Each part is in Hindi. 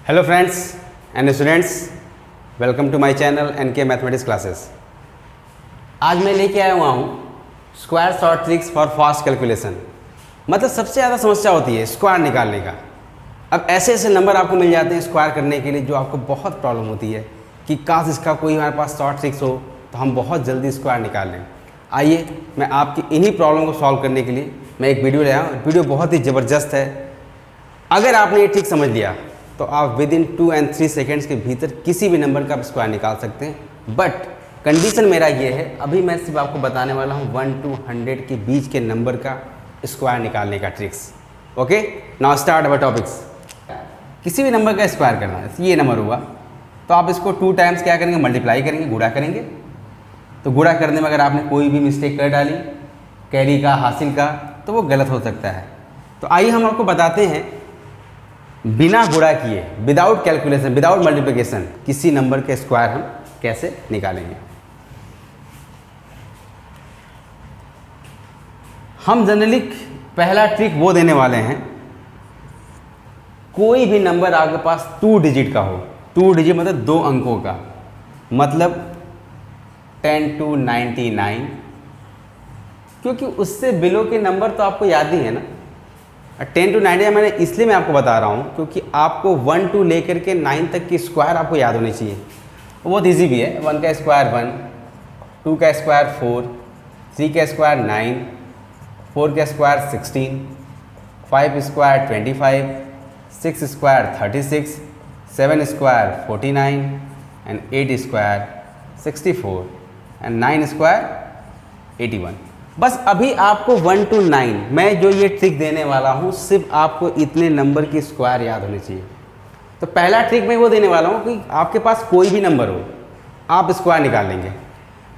Hello friends and students, welcome to my channel NK mathematics classes. आज मैं लेके आया हुआ हूँ square short tricks for fast calculation. मतलब सबसे ज़्यादा समस्या होती है स्क्वायर निकालने का। अब ऐसे ऐसे नंबर आपको मिल जाते हैं स्क्वायर करने के लिए जो आपको बहुत प्रॉब्लम होती है कि काश इसका कोई हमारे पास शॉर्ट ट्रिक्स हो तो हम बहुत जल्दी स्क्वायर निकाल लें। आइए मैं आपकी इन्हीं प्रॉब्लम को सॉल्व करने के लिए मैं एक वीडियो ले आया हूँ। वीडियो बहुत ही ज़बरदस्त है। अगर आपने ये ट्रिक समझ लिया तो आप विद इन 2 और 3 सेकेंड्स के भीतर किसी भी नंबर का स्क्वायर निकाल सकते हैं। बट कंडीशन मेरा ये है, अभी मैं सिर्फ आपको बताने वाला हूँ 1 to 100 के बीच के नंबर का स्क्वायर निकालने का tricks. Okay, now start our topics. किसी भी नंबर का स्क्वायर करना है, ये नंबर हुआ तो आप इसको 2 टाइम्स क्या करेंगे, मल्टीप्लाई करेंगे, गुणा करेंगे। तो गुणा करने में अगर आपने कोई भी मिस्टेक कर डाली कैरी का हासिल का तो वो गलत हो सकता है। तो आइए हम आपको बताते हैं बिना गुणा किए, विदाउट कैलकुलेशन, विदाउट मल्टीप्लिकेशन, किसी नंबर के स्क्वायर हम कैसे निकालेंगे। हम जनरली पहला ट्रिक वो देने वाले हैं, कोई भी नंबर आपके पास 2 डिजिट का हो। 2 डिजिट मतलब 2 अंकों का, मतलब 10 to 99, क्योंकि उससे बिलो के नंबर तो आपको याद ही है ना। 10 to 99 मैंने इसलिए मैं आपको बता रहा हूँ क्योंकि आपको 1 to लेकर के 9 तक की स्क्वायर आपको याद होनी चाहिए। बहुत इजी भी है। 1 का स्क्वायर 1, 2 का स्क्वायर 4, 3 का स्क्वायर 9, 4 का square 16, 5 square 25, 6 square 36, 7 square 49 and 8 square 64 and 9 square 81। बस अभी आपको 1 to 9 मैं जो ये ट्रिक देने वाला हूँ सिर्फ आपको इतने नंबर की स्क्वायर याद होने चाहिए। तो पहला ट्रिक मैं वो देने वाला हूँ कि आपके पास कोई भी नंबर हो आप स्क्वायर निकाल लेंगे।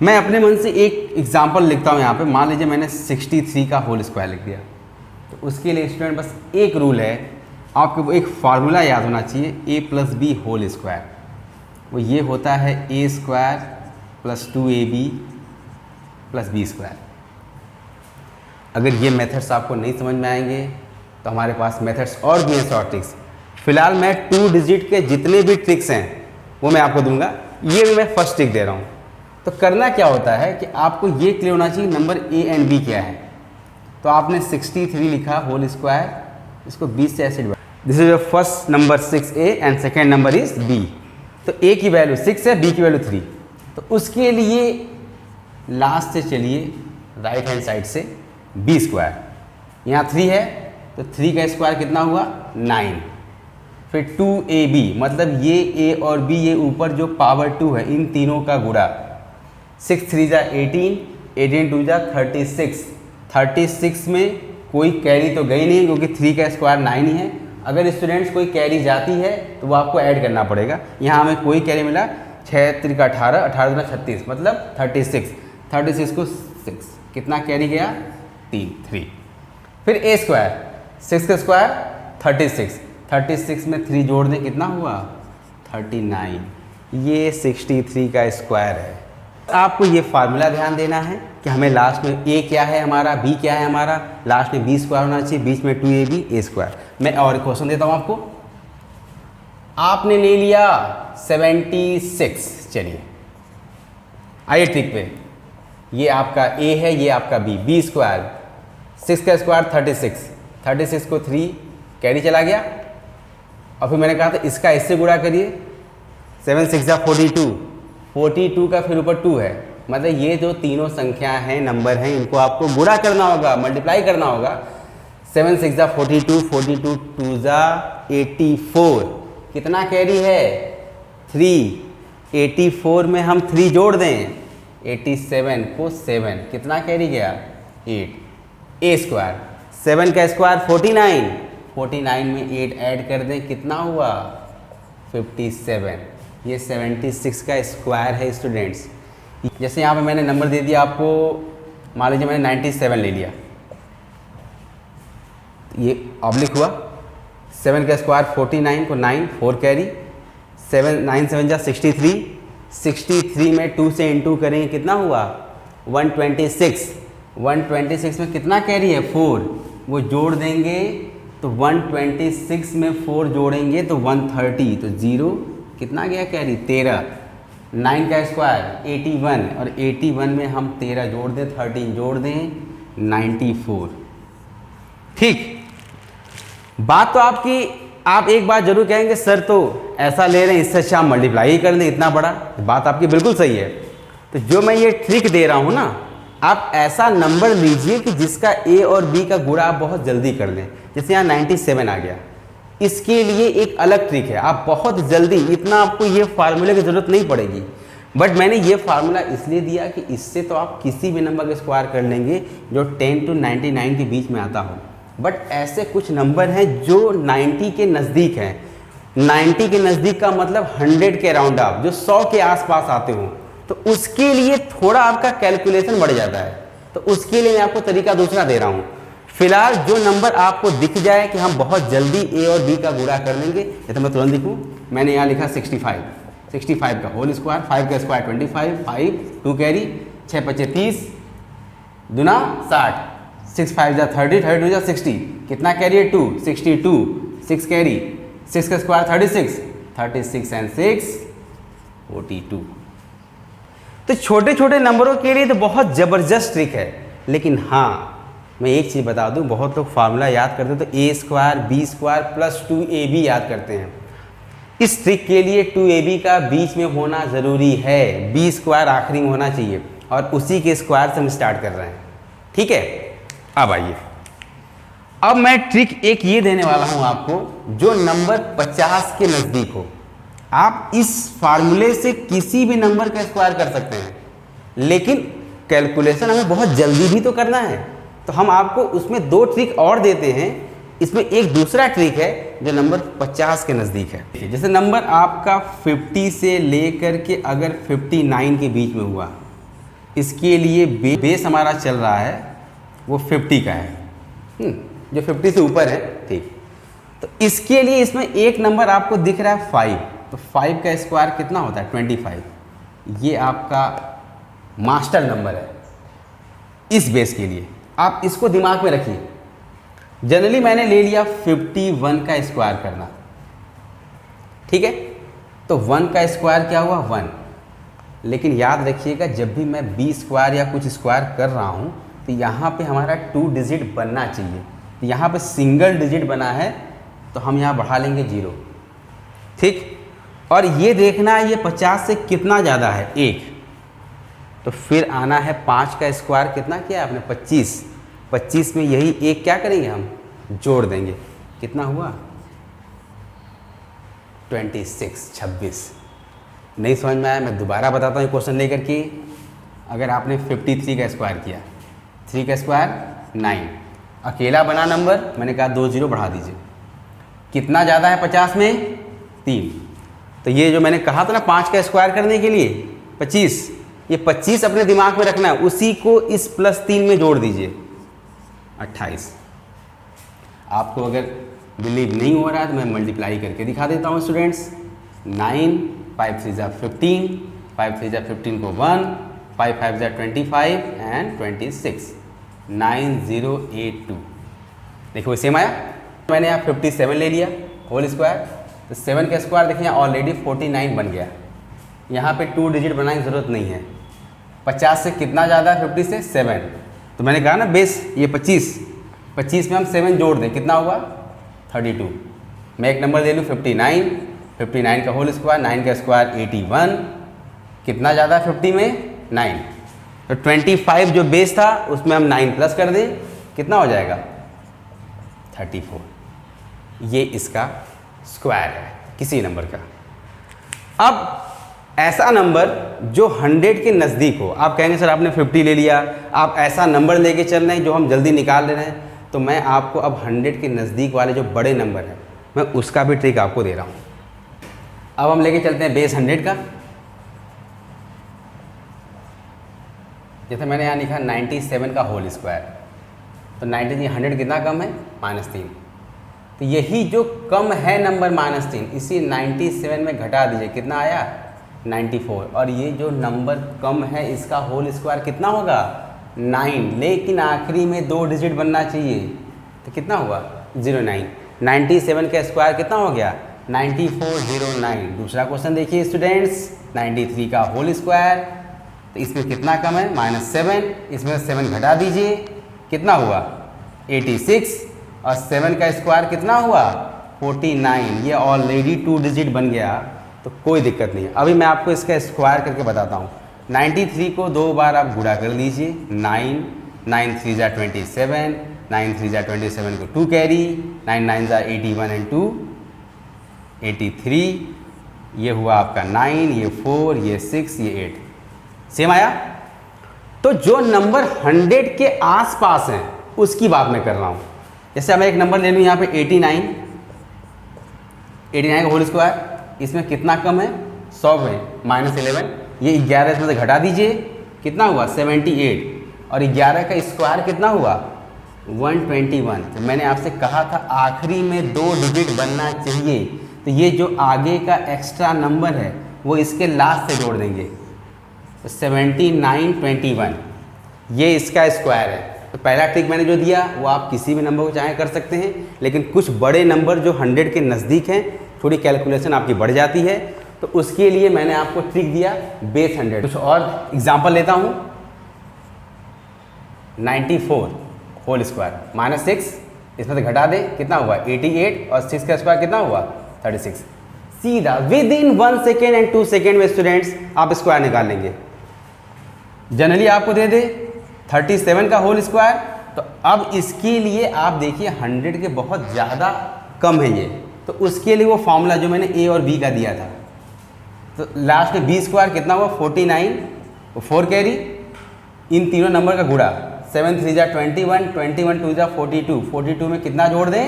मैं अपने मन से एक एग्जांपल लिखता हूँ यहाँ पे। मान लीजिए मैंने 63 का होल स्क्वायर लिख दिया। तो उसके लिए स्टूडेंट बस एक रूल है, आपको एक फार्मूला याद होना चाहिए, a+b होल स्क्वायर। वो ये होता है a square plus 2ab plus b square. अगर ये मेथड्स आपको नहीं समझ में आएंगे तो हमारे पास मेथड्स और भी हैं शॉर्ट ट्रिक्स। फिलहाल मैं 2 डिजिट के जितने भी ट्रिक्स हैं वो मैं आपको दूंगा। ये भी मैं फर्स्ट ट्रिक दे रहा हूँ। तो करना क्या होता है कि आपको ये क्लियर होना चाहिए नंबर a एंड b क्या है। तो आपने 63 लिखा होल स्क्वायर, इसको 20 से ऐसे divide. This is your first number 6a and second number is b। तो a की वैल्यू 6 है, b की वैल्यू 3। तो उसके लिए लास्ट से चलिए राइट हैंड साइड से b स्क्वायर, यहाँ 3 है तो 3 का स्क्वायर कितना हुआ 9। फिर 2ab मतलब ये a और b, ये ऊपर जो पावर 2 है इन तीनों का गुणा। 6 3 जा 18, 18 2 जा 36। 36 में कोई कैरी तो गई नहीं क्योंकि 3 का स्क्वायर 9 ही है। अगर स्टूडेंट्स कोई कैरी जाती है तो वो आपको ऐड करना पड़ेगा। यहाँ हमें कोई कैरी मिला, 6 3 का 18, 18 दूना 36 मतलब 36। 36 को 6 कितना कैरी गया 3। फिर a स्क्वायर, 6 का स्क्वायर 36, 36 में 3 जोड़ दें कितना हुआ 39। ये 63 का स्क्वायर है। आपको ये फार्मूला ध्यान देना है कि हमें लास्ट में a क्या है हमारा, b क्या है हमारा, लास्ट में b स्क्वायर होना चाहिए, बीच में 2ab a स्क्वायर। मैं और एक क्वेश्चन देता हूँ आपको। आपने ले लिया 76। चलिए आइए ट्रिक पे। ये आपका a है, ये आपका b स्क्वायर, 6 का स्क्वायर 36, 36 को 3 कैरी चला गया। और फिर मैंने कहा था इसका इससे गुणा करिए, 7 6 जा 42, 42 का फिर ऊपर 2 है। मतलब ये जो तीनों संख्या हैं, नंबर हैं, इनको आपको गुणा करना होगा, मल्टीप्लाई करना होगा। 7 6 जा 42, 42 2 जा 84। कितना कैरी है 3। 84 में हम 3 जोड़ दें, 87 को 7 कितना कैरी गया 8। a स्क्वायर, 7 का स्क्वायर 49, 49 में 8 ऐड कर दें कितना हुआ 57। ये 76 का स्क्वायर है स्टूडेंट्स। जैसे यहाँ पे मैंने नंबर दे दिया आपको, मान लीजिए मैंने 97 ले लिया, ये ऑब्लिक हुआ। 7 का स्क्वायर 49 को 9 4 कैरी, 7 9 7 जा 63, 63 में 2 से इंटू करेंगे कितना हुआ 126। 126 में कितना कैरी है 4, वो जोड़ देंगे तो 126 में 4 जोड़ेंगे तो 130, तो 0 कितना गया कैरी 13, 9 का स्क्वायर 81, और 81 में हम 13 जोड़ दें, 13 जोड़ दें 94। ठीक, बात तो आपकी, आप एक बात जरूर कहेंगे सर तो ऐसा ले रहे हैं, इससे अच्छा मल्टीप्लाई ही कर लें इतना बड़ा, बात आपकी बिल्कुल सही है। तो जो मैं ये ट्रिक दे रहा हूँ ना, आप ऐसा नंबर लीजिए कि जिसका ए और बी का गुणा आप बहुत जल्दी कर लें। जैसे यहाँ 97 आ गया, इसके लिए एक अलग ट्रिक है, आप बहुत जल्दी, इतना आपको ये फार्मूले की ज़रूरत नहीं पड़ेगी, बट मैंने ये फार्मूला इसलिए दिया कि इससे तो आप किसी भी नंबर का स्क्वायर कर लेंगे जो 10 to 99 के बीच में आता हो। बट ऐसे कुछ नंबर हैं जो 90 के नज़दीक हैं, 90 के नज़दीक का मतलब 100 के अराउंड आप, जो 100 के आसपास आते हो, तो उसके लिए थोड़ा आपका कैलकुलेशन बढ़ जाता है। तो उसके लिए मैं आपको तरीका दूसरा दे रहा हूँ। फिलहाल जो नंबर आपको दिख जाए कि हम बहुत जल्दी ए और बी का गुणा कर लेंगे, ये तो मैं तुरंत लिखूँ, मैंने यहाँ लिखा 65, 65 का होल स्क्वायर, 5 का स्क्वायर 25, 5 2 कैरी, 6 25 30, दुना 60, 6 5 जा 30, 30 जा 60, कितना कैरी है 2, 62, 6 कैरी, 6 का स्क्वायर 36, 36 एंड 6 42। तो छोटे छोटे नंबरों के लिए तो बहुत ज़बरदस्त ट्रिक है। लेकिन हाँ, मैं एक चीज़ बता दूं, बहुत लोग फार्मूला याद करते हैं तो A square B square plus 2ab याद करते हैं। इस ट्रिक के लिए 2ab का बीच में होना ज़रूरी है, बी स्क्वायर आखिरी में होना चाहिए, और उसी के स्क्वायर से हम स्टार्ट कर रहे हैं। ठीक है, अब आइए, अब मैं ट्रिक एक ये देने वाला हूँ आपको, जो नंबर 50 के नज़दीक हो। आप इस फार्मूले से किसी भी नंबर का स्क्वायर कर सकते हैं, लेकिन कैलकुलेशन हमें बहुत जल्दी भी तो करना है, तो हम आपको उसमें 2 ट्रिक और देते हैं। इसमें एक दूसरा ट्रिक है जो नंबर 50 के नज़दीक है। जैसे नंबर आपका 50 से लेकर के अगर 59 के बीच में हुआ, इसके लिए बेस हमारा चल रहा है वो 50 का है, जो 50 से ऊपर है। ठीक, तो इसके लिए इसमें एक नंबर आपको दिख रहा है 5, तो 5 का स्क्वायर कितना होता है 25। ये आपका मास्टर नंबर है इस बेस के लिए, आप इसको दिमाग में रखिए। जनरली मैंने ले लिया 51 का स्क्वायर करना, ठीक है, तो 1 का स्क्वायर क्या हुआ 1। लेकिन याद रखिएगा, जब भी मैं बी स्क्वायर या कुछ स्क्वायर कर रहा हूँ तो यहाँ पे हमारा 2 डिजिट बनना चाहिए। तो यहाँ पे सिंगल डिजिट बना है तो हम यहाँ बढ़ा लेंगे 0। ठीक, और ये देखना है ये 50 से कितना ज़्यादा है 1, तो फिर आना है 5 का स्क्वायर कितना किया आपने 25, 25 में यही एक क्या करेंगे हम जोड़ देंगे, कितना हुआ 26। नहीं समझ में आया, मैं दोबारा बताता हूँ क्वेश्चन लेकर के। अगर आपने 53 का स्क्वायर किया, 3 का स्क्वायर 9, अकेला बना नंबर, मैंने कहा 2 0 बढ़ा दीजिए, कितना ज़्यादा है 50 में 3। तो ये जो मैंने कहा था ना 5 का स्क्वायर करने के लिए 25, ये 25 अपने दिमाग में रखना है, उसी को इस +3 में जोड़ दीजिए 28। आपको अगर बिलीव नहीं हो रहा है तो मैं मल्टीप्लाई करके दिखा देता हूँ स्टूडेंट्स। 9 5 3 15, 5 3 15 को 1, 5 5 25 एंड 26, 9082। देखो सेम आया। मैंने यहाँ 57 ले लिया होल स्क्वायर, तो 7 का स्क्वायर देखिए ऑलरेडी 49 बन गया। यहाँ पे 2 डिजिट बनाने की ज़रूरत नहीं है। 50 से कितना ज़्यादा है 50 से 7, तो मैंने कहा ना बेस ये 25 में हम 7 जोड़ दें, कितना हुआ 32। मैं एक नंबर दे लूँ 59 का होल स्क्वायर, 9 का स्क्वायर 81, कितना ज़्यादा है 50 में 9, तो 25 जो बेस था उसमें हम 9 प्लस कर दें, कितना हो जाएगा 34। ये इसका स्क्वायर है किसी नंबर का। अब ऐसा नंबर जो 100 के नज़दीक हो, आप कहेंगे सर आपने 50 ले लिया, आप ऐसा नंबर लेके चल रहे हैं जो हम जल्दी निकाल ले रहे हैं, तो मैं आपको अब 100 के नज़दीक वाले जो बड़े नंबर हैं मैं उसका भी ट्रिक आपको दे रहा हूँ। अब हम लेके चलते हैं बेस 100 का। जैसे मैंने यहाँ लिखा 97 का होल स्क्वायर, तो 100 कितना कम है -3, तो यही जो कम है नंबर -3 इसी 97 में घटा दीजिए, कितना आया 94। और ये जो नंबर कम है इसका होल स्क्वायर कितना होगा 9, लेकिन आखिरी में 2 डिजिट बनना चाहिए, तो कितना हुआ 09। 97 का स्क्वायर कितना हो गया 9409। दूसरा क्वेश्चन देखिए स्टूडेंट्स, 93 का होल स्क्वायर, तो इसमें कितना कम है -7, इसमें 7 घटा दीजिए, कितना हुआ 86, और 7 का स्क्वायर कितना हुआ 49। ये ऑलरेडी 2 डिजिट बन गया, तो कोई दिक्कत नहीं है। अभी मैं आपको इसका स्क्वायर करके बताता हूँ। 93 को 2 बार आप गुणा कर लीजिए, 9, 9 3 जा 27, 9 3 जा 27 को 2 कैरी, 9 9 जा 81 एंड 2 83, ये हुआ आपका 9, ये 4, ये 6, ये 8। सेम आया। तो जो नंबर 100 के आसपास हैं उसकी बात मैं कर रहा हूँ। जैसे मैं एक नंबर ले लूँ यहाँ पे 89, 89 का होल स्क्वायर, इसमें कितना कम है 100 में -11, ये 11 इसमें से घटा दीजिए, कितना हुआ 78, और 11 का स्क्वायर कितना हुआ 121। तो मैंने आपसे कहा था आखिरी में 2 डिजिट बनना चाहिए, तो ये जो आगे का एक्स्ट्रा नंबर है वो इसके लास्ट से जोड़ देंगे, तो 7921 ये इसका स्क्वायर है। तो पहला ट्रिक मैंने जो दिया वो आप किसी भी नंबर को चाहे कर सकते हैं, लेकिन कुछ बड़े नंबर जो 100 के नज़दीक हैं थोड़ी कैलकुलेशन आपकी बढ़ जाती है, तो उसके लिए मैंने आपको ट्रिक दिया बेस 100। कुछ और एग्जांपल लेता हूँ, 94 होल स्क्वायर -6, इसमें से घटा दे, कितना हुआ 88, और 6 का स्क्वायर कितना हुआ 36। सीधा with in 1 second and 2 second में स्टूडेंट्स आप स्क्वायर निकाल लेंगे। जनरली आपको दे दे 37 का होल स्क्वायर, तो अब इसके लिए आप देखिए 100 के बहुत ज़्यादा कम है ये, तो उसके लिए वो फॉर्मूला जो मैंने ए और बी का दिया था, तो लास्ट में बी स्क्वायर कितना हुआ 49, 4 कैरी, इन तीनों नंबर का गुणा, 7 3 जा 21, 21 2 जा 42, 42 में कितना जोड़ दें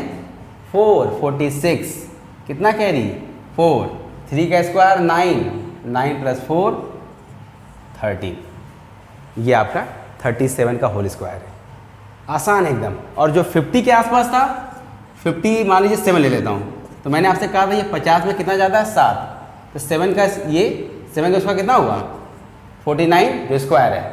4, 46, कितना कैरी 4, 3 का स्क्वायर 9, 9 + 4 13, ये आपका 37 का होल स्क्वायर है। आसान एकदम। और जो 50 के आसपास था, 50 मान लीजिए 7 ले लेता हूँ, तो मैंने आपसे कहा था ये 50 में कितना जाता है 7, तो 7 का ये 7 का स्क्वायर कितना हुआ 49 जो स्क्वायर है,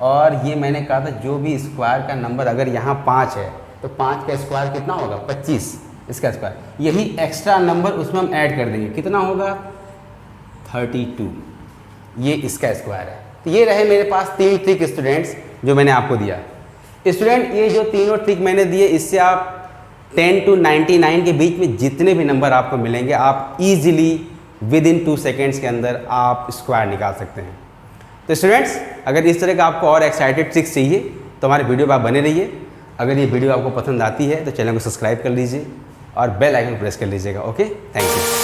और ये मैंने कहा था जो भी स्क्वायर का नंबर अगर यहाँ 5 है तो 5 का स्क्वायर कितना होगा 25, इसका स्क्वायर, यही एक्स्ट्रा नंबर उसमें हम ऐड कर देंगे, कितना होगा 32, ये इसका स्क्वायर है। तो ये रहे मेरे पास 3 ट्रिक स्टूडेंट्स जो मैंने आपको दिया। स्टूडेंट ये जो तीनों ट्रिक मैंने दिए, इससे आप 10 to 99 के बीच में जितने भी नंबर आपको मिलेंगे आप इजीली विद इन 2 सेकेंड्स के अंदर आप स्क्वायर निकाल सकते हैं। तो स्टूडेंट्स अगर इस तरह का आपको और एक्साइटेड ट्रिक्स चाहिए तो हमारे वीडियो पर आप बने रहिए। अगर ये वीडियो आपको पसंद आती है तो चैनल को सब्सक्राइब कर लीजिए और बेल आइकन प्रेस कर लीजिएगा। Okay, thank you.